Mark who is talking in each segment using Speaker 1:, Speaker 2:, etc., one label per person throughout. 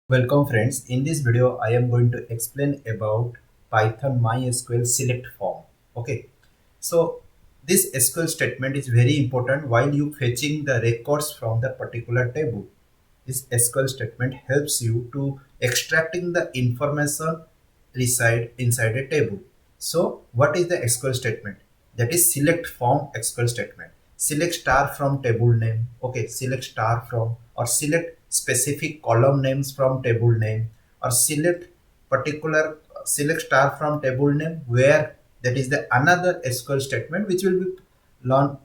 Speaker 1: Welcome friends. In this video, I am going to explain about Python MySQL select form. Okay. So this SQL statement is very important while you fetching the records from the particular table. This SQL statement helps you to extracting the information reside inside a table. So what is the SQL statement? That is select from SQL statement. Select star from table name. Okay, select star from or select specific column names from table name or select star from table name where that is the another SQL statement which will be learn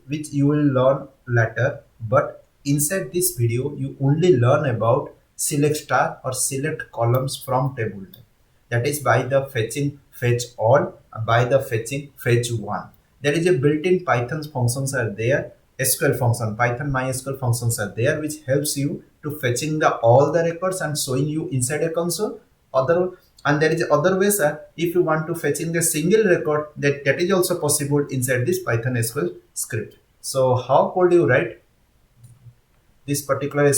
Speaker 1: which you will learn later, but inside this video you only learn about select star or select columns from table name, that is by the fetching fetch all, by the fetching fetch one. There is a built-in Python functions are there, SQL function, Python MySQL functions are there which helps you to fetching the all the records and showing you inside a console. Other and there is other ways, if you want to fetch in the single record, that is also possible inside this Python SQL script. So how could you write this particular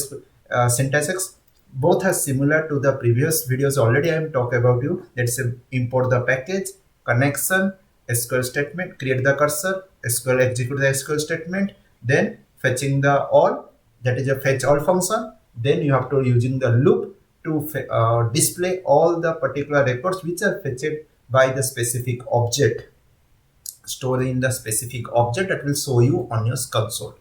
Speaker 1: syntax? Both are similar to the previous videos already I am talking about you. Let's say import the package, connection, SQL statement, create the cursor, SQL execute the SQL statement, then fetching the all, that is a fetch all function. Then you have to using the loop to display all the particular records which are fetched by the specific object, stored in the specific object that will show you on your console.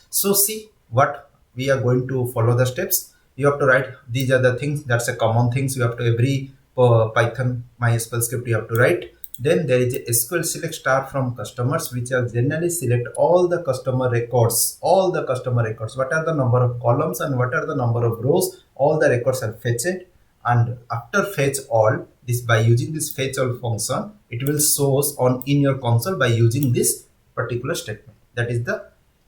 Speaker 1: So see what we are going to follow the steps. You have to write these are the things, that's a common things you have to every Python MySQL script you have to write. Then there is a SQL select star from customers which are generally select all the customer records, what are the number of columns and what are the number of rows, all the records are fetched, and after fetch all this, by using this fetch all function, it will shows on in your console by using this particular statement, that is the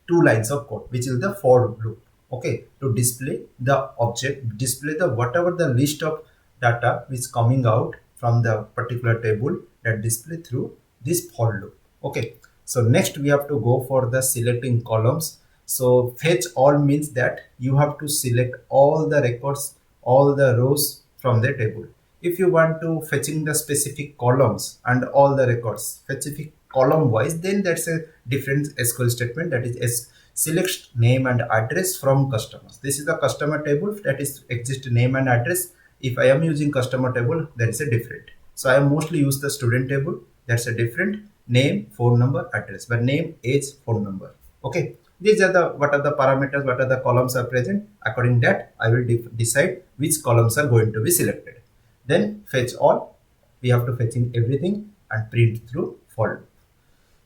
Speaker 1: two lines of code which is the for loop. Okay, to display the object, display the whatever the list of data which coming out from the particular table, that display through this for loop. Okay, so next we have to go for the selecting columns. So fetch all means that you have to select all the records, all the rows from the table. If you want to fetching the specific columns and all the records specific column wise, then that's a different SQL statement, that is select name and address from customers. This is the customer table, that is exist name and address. If I am using customer table, that is a different. So I mostly use the student table, that's a different name, phone number, address, but name, age, phone number. Okay, these are the what are the parameters, what are the columns are present. According that I will decide which columns are going to be selected. Then fetch all, we have to fetching everything and print through for loop.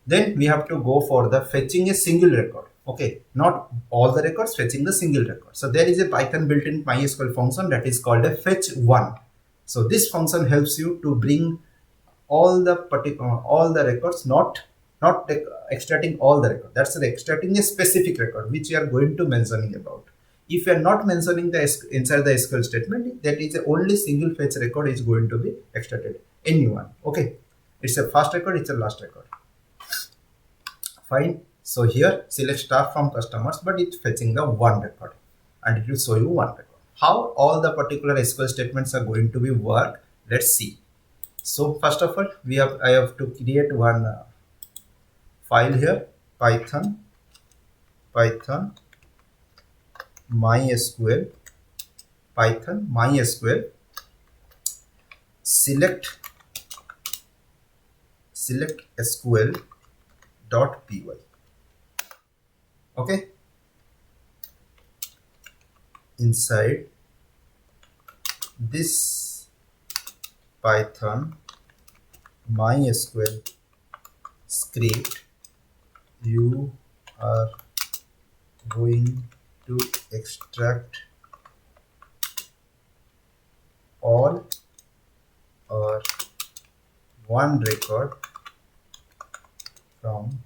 Speaker 1: Then we have to go for the fetching a single record. Okay, not all the records, fetching the single record. So there is a Python built-in MySQL function that is called a fetch one. So this function helps you to bring all the particular all the records, not extracting all the record. That's the extracting a specific record which you are going to mentioning about. If you are not mentioning the inside the SQL statement, that is only single fetch record is going to be extracted. Anyone. Okay, it's a first record, it's a last record. Fine. So here select star from customers, but it's fetching the one record and it will show you one record. How all the particular SQL statements are going to be work, let's see. So first of all, I have to create one file here, Python MySQL, select SQL.py. Okay, inside this Python MySQL script, you are going to extract all or one record from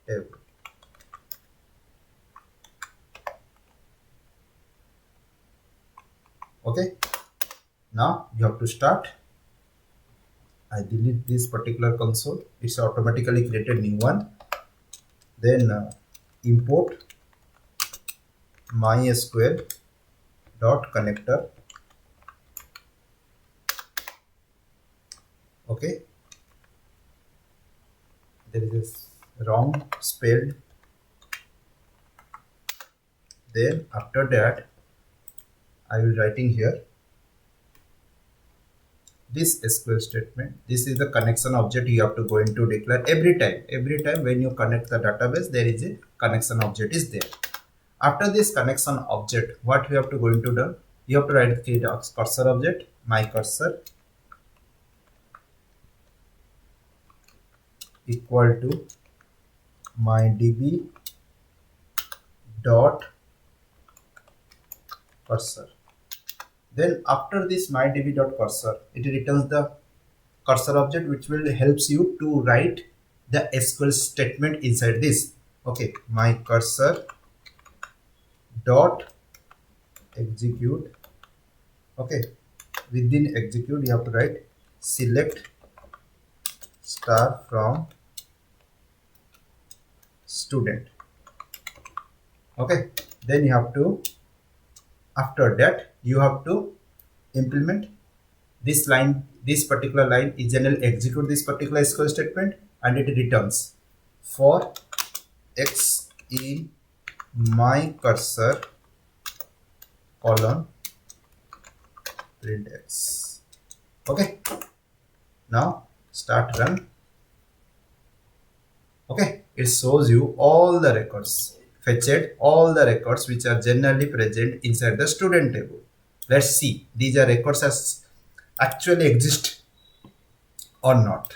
Speaker 1: table. Okay, now you have to start. I delete this particular console, it's automatically created new one. Then import mysql.py dot connector. Okay, there is a wrong spelled. Then after that I will writing here this SQL statement. This is the connection object you have to go into declare every time. Every time when you connect the database, there is a connection object is there. After this connection object, what we have to go into the, you have to write the cursor object, my cursor equal to mydb dot cursor. Then after this mydb dot cursor, it returns the cursor object which will helps you to write the SQL statement inside this. Okay, my cursor dot execute. Okay, within execute you have to write select star from student. Okay, then you have to, after that you have to implement this line. This particular line is generally execute this particular SQL statement and it returns for x in my cursor colon print x. Okay, now start run. Okay, it shows you all the records, fetched all the records which are generally present inside the student table. Let's see these are records as actually exist or not.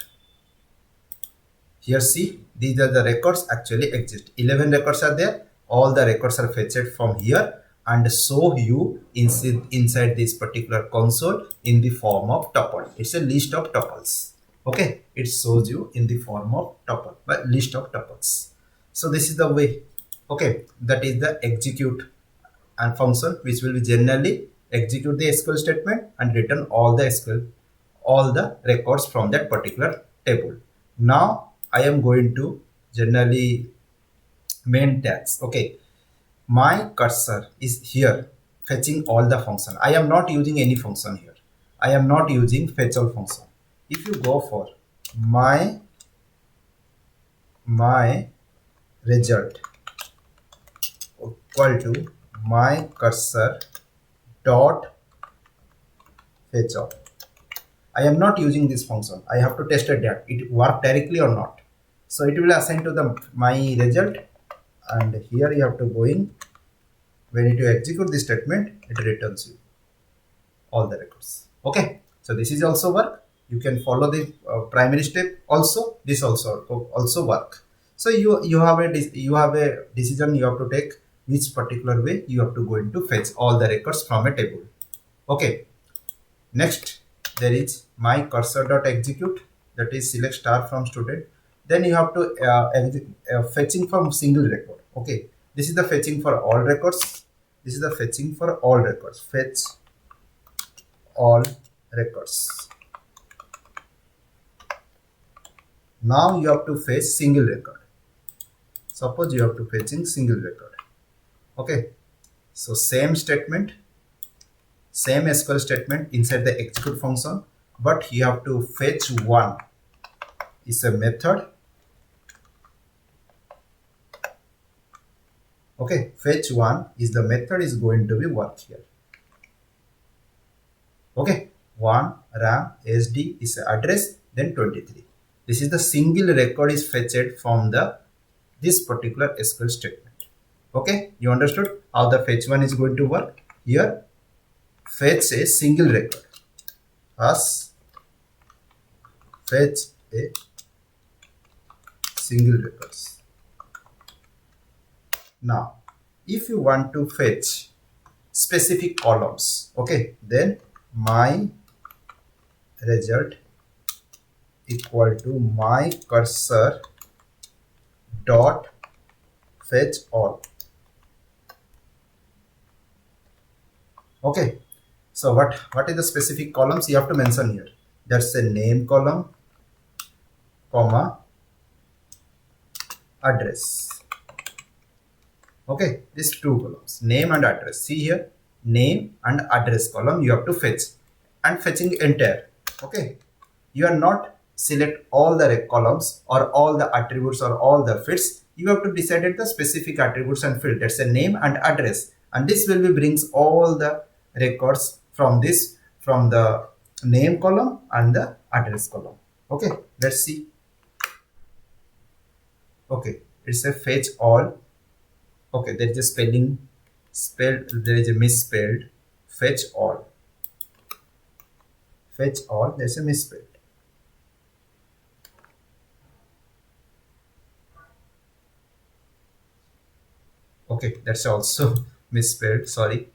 Speaker 1: Here see, these are the records actually exist. 11 records are there. All the records are fetched from here and show you inside this particular console in the form of tuple. It's a list of tuples. Okay, it shows you in the form of tuple, but list of tuples. So this is the way. Okay, that is the execute and function which will be generally execute the SQL statement and return all the SQL, all the records from that particular table. Now I am going to generally main tags. Okay, my cursor is here fetching all the function. I am not using any function here. I am not using fetch all function. If you go for my result equal to my cursor dot fetch all. I am not using this function. I have to test that it work directly or not. So it will assign to the my result, and here you have to go in. When you execute this statement, it returns you all the records. Okay, so this is also work. You can follow the primary step also. This also work. So you have a decision you have to take which particular way you have to go into fetch all the records from a table. Okay, next there is my cursor dot execute, that is select star from student. Then you have to fetching from single record. Okay, this is the fetching for all records. This is the fetching for all records. Fetch all records. Now you have to fetch single record. Suppose you have to fetching single record. Okay, so same statement, same SQL statement inside the execute function, but you have to fetch one. It's a method. Okay, fetch one is the method is going to be work here. Okay, 1 RAM SD is the address, then 23. This is the single record is fetched from the this particular SQL statement. Okay, you understood how the fetch one is going to work? Here, fetch a single record. As fetch a single records. Now, if you want to fetch specific columns, okay, then my result equal to my cursor dot fetch all. Okay, so what is the specific columns you have to mention here? That's a name column, comma, address. Okay, these two columns, name and address. See here, name and address column you have to fetch, and fetching entire. Okay, you are not select all the columns or all the attributes or all the fields. You have to decide the specific attributes and field, that's a name and address, and this will be brings all the records from this, from the name column and the address column. Okay, let's see. Okay, it's a fetch all. Okay, there is a spelled, there is a misspelled. Fetch all, fetch all, there's a misspelled. Okay, that's also misspelled, sorry.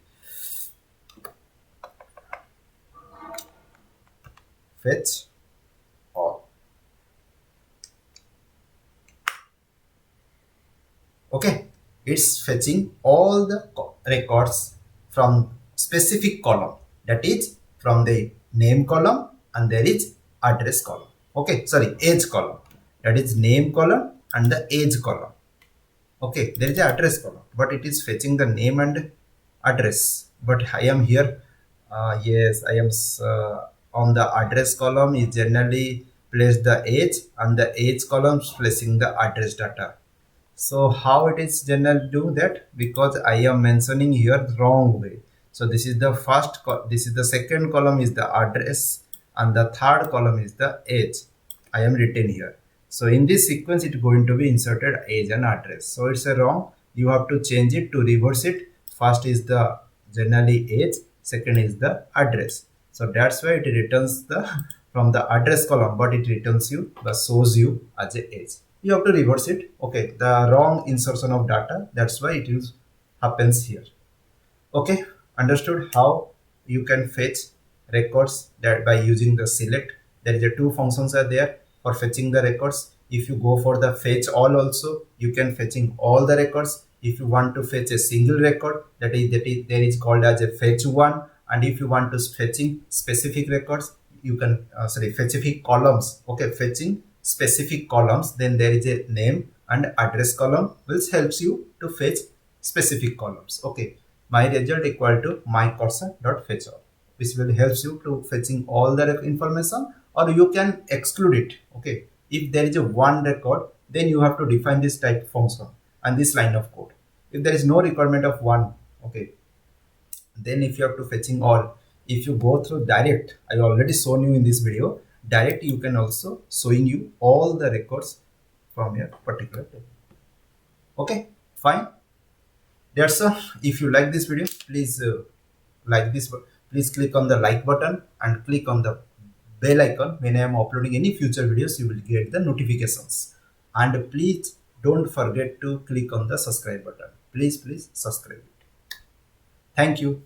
Speaker 1: Fetch all. Okay, it's fetching all the records from specific column, that is from the name column, and there is address column. Okay, sorry, age column, that is name column and the age column. Okay, there is a address column, but it is fetching the name and address. But I am here. Yes, I am on the address column is generally place the age, and the age column is placing the address data. So how it is generally do that? Because I am mentioning here wrong way. So this is the this is the second column is the address, and the third column is the age. I am written here. So in this sequence, it's going to be inserted age and address. So it's a wrong. You have to change it to reverse it. First is the generally age, second is the address. So that's why it returns the from the address column, but it returns you the shows you as a age. You have to reverse it. Okay, the wrong insertion of data. That's why it is happens here. Okay, understood how you can fetch records that by using the select. There is a two functions are there for fetching the records. If you go for the fetch all also, you can fetching all the records. If you want to fetch a single record, that is there is called as a fetch one. And if you want to fetching specific records, you can sorry, specific columns. Okay, fetching specific columns, then there is a name and address column which helps you to fetch specific columns. Okay, my result equal to my cursor dot fetch all, which will helps you to fetching all the information, or you can exclude it. Okay, if there is a one record, then you have to define this type function and this line of code. If there is no requirement of one, okay, then if you have to fetching all, if you go through direct, I already shown you in this video, direct you can also showing you all the records from your particular table. Okay, fine. That's all. If you like this video, please like this, please click on the like button and click on the bell icon. When I am uploading any future videos, you will get the notifications. And please don't forget to click on the subscribe button. Please subscribe it. Thank you.